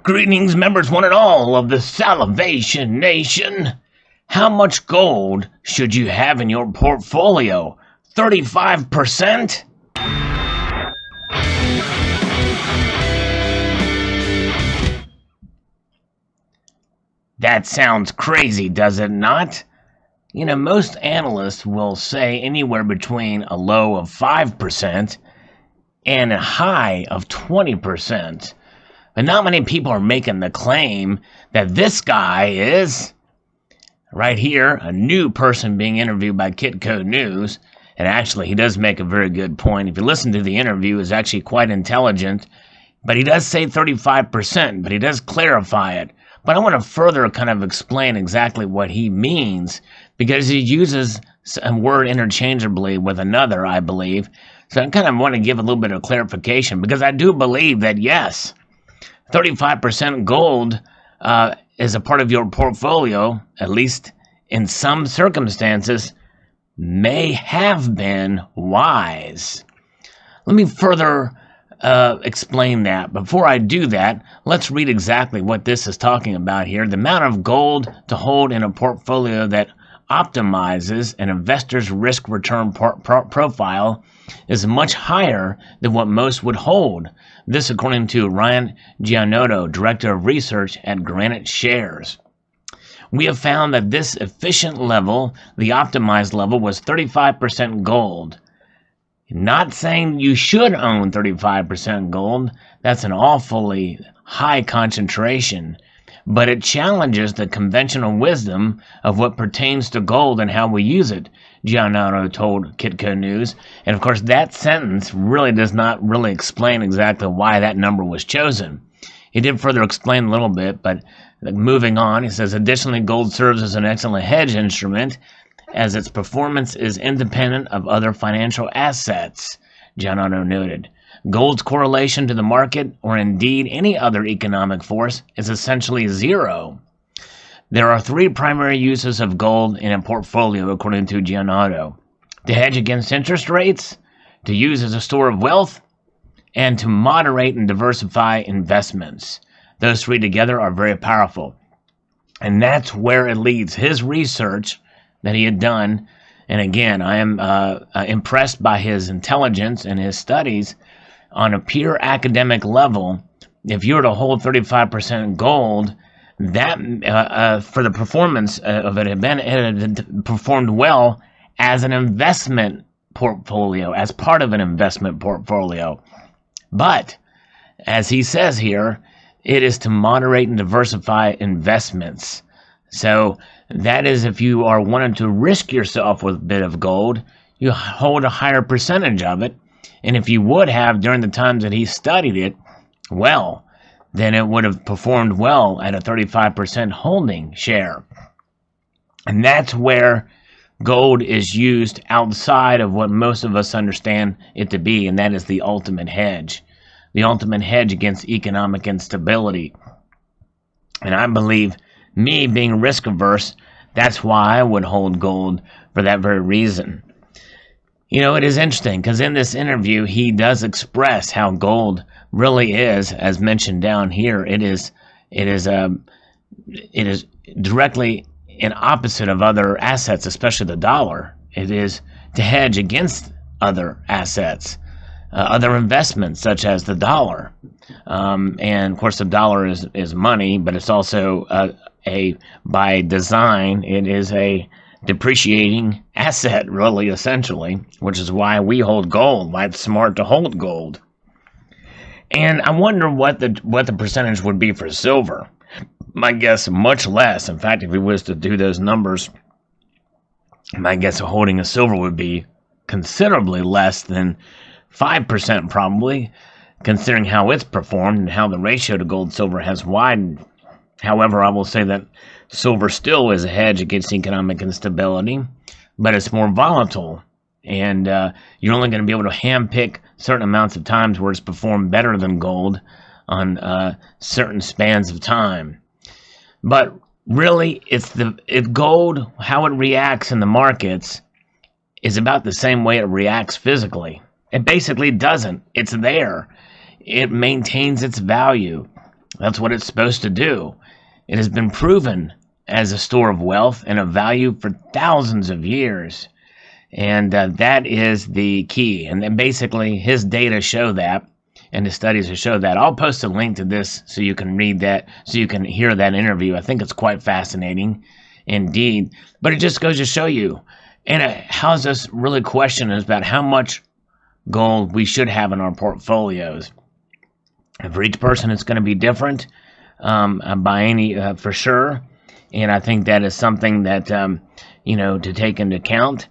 Greetings, members one and all of the Salivation Nation. How much gold should you have in your portfolio? 35%? That sounds crazy, does it not? You know, most analysts will say anywhere between a low of 5% and a high of 20%. But not many people are making the claim that this guy is. Right here, a new person being interviewed by Kitco News. And actually, he does make a very good point. If you listen to the interview, it's actually quite intelligent. But he does say 35%, but he does clarify it. But I want to further kind of explain exactly what he means, because he uses a word interchangeably with another, I believe. So I kind of want to give a little bit of clarification, because I do believe that, yes, 35% gold is a part of your portfolio, at least in some circumstances, may have been wise. Let me further explain that. Before I do that, let's read exactly what this is talking about here. The amount of gold to hold in a portfolio that optimizes an investor's risk-return profile is much higher than what most would hold. This according to Ryan Gianotto, Director of Research at Granite Shares. We have found that this efficient level, the optimized level, was 35% gold. Not saying you should own 35% gold. That's an awfully high concentration. But it challenges the conventional wisdom of what pertains to gold and how we use it, Gianotto told Kitco News. And of course, that sentence really does not really explain exactly why that number was chosen. He did further explain a little bit, but moving on, he says, additionally, gold serves as an excellent hedge instrument as its performance is independent of other financial assets, Gianotto noted. Gold's correlation to the market, or indeed any other economic force, is essentially zero. There are three primary uses of gold in a portfolio, according to Gianotto: to hedge against interest rates, to use as a store of wealth, and to moderate and diversify investments. Those three together are very powerful. And that's where it leads. His research that he had done, and again, I am impressed by his intelligence and his studies on a pure academic level. If you were to hold 35% gold, that for the performance of it had performed well as an investment portfolio, as part of an investment portfolio. But, as he says here, it is to moderate and diversify investments. So that is, if you are wanting to risk yourself with a bit of gold, you hold a higher percentage of it. And if you would have during the times that he studied it, well, then it would have performed well at a 35% holding share. And that's where gold is used outside of what most of us understand it to be, and that is the ultimate hedge. The ultimate hedge against economic instability. And I believe, me being risk averse, that's why I would hold gold for that very reason. You know, it is interesting because in this interview, he does express how gold really is, as mentioned down here. It is directly an opposite of other assets, especially the dollar. It is to hedge against other assets, other investments such as the dollar. And of course, the dollar is money, but it's also by design, it is a depreciating asset, really, essentially, which is why we hold gold, why it's smart to hold gold. And I wonder what the percentage would be for silver. My guess, much less. In fact, if we was to do those numbers, my guess of holding a silver would be considerably less than 5% probably, considering how it's performed and how the ratio to gold-silver has widened. However, I will say that silver still is a hedge against economic instability, but it's more volatile. And you're only going to be able to handpick certain amounts of times where it's performed better than gold on certain spans of time. But really, it's gold, how it reacts in the markets is about the same way it reacts physically. It basically doesn't. It's there. It maintains its value. That's what it's supposed to do. It has been proven as a store of wealth and of value for thousands of years. And that is the key. And then basically his data show that, and the studies show that. I'll post a link to this so you can read that, so you can hear that interview. I think it's quite fascinating indeed. But it just goes to show you, and it has us really question about how much gold we should have in our portfolios. And for each person, it's going to be different by any, for sure. And I think that is something that, to take into account.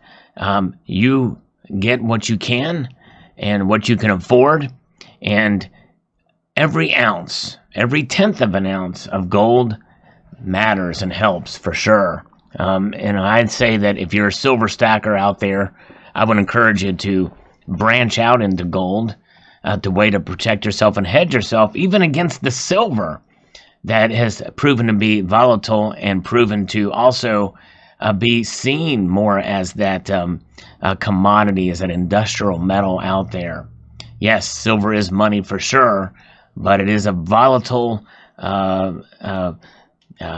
You get what you can and what you can afford. And every ounce, every tenth of an ounce of gold matters and helps for sure. And I'd say that if you're a silver stacker out there, I would encourage you to branch out into gold, the way to protect yourself and hedge yourself, even against the silver that has proven to be volatile and proven to also be seen more as that commodity, as an industrial metal out there. Yes, silver is money for sure, but it is a volatile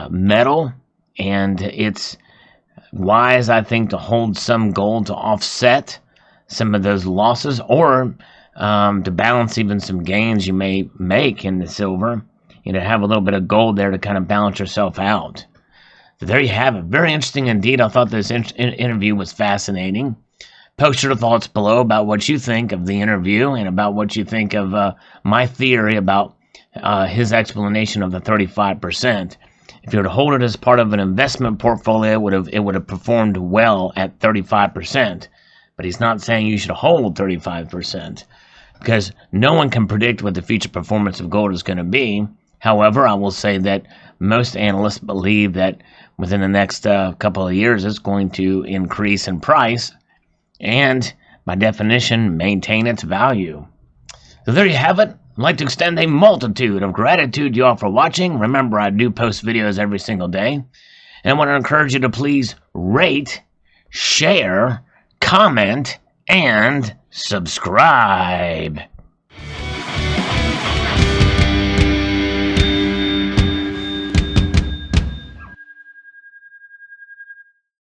metal, and it's wise, I think, to hold some gold to offset some of those losses, or to balance even some gains you may make in the silver. Have a little bit of gold there to kind of balance yourself out. So there you have it. Very interesting indeed. I thought this interview was fascinating. Post your thoughts below about what you think of the interview and about what you think of my theory about his explanation of the 35%. If you were to hold it as part of an investment portfolio, it would have performed well at 35%. But he's not saying you should hold 35%, because no one can predict what the future performance of gold is going to be. However, I will say that most analysts believe that within the next couple of years it's going to increase in price and, by definition, maintain its value. So there you have it. I'd like to extend a multitude of gratitude to you all for watching. Remember, I do post videos every single day. And I want to encourage you to please rate, share, comment, and subscribe.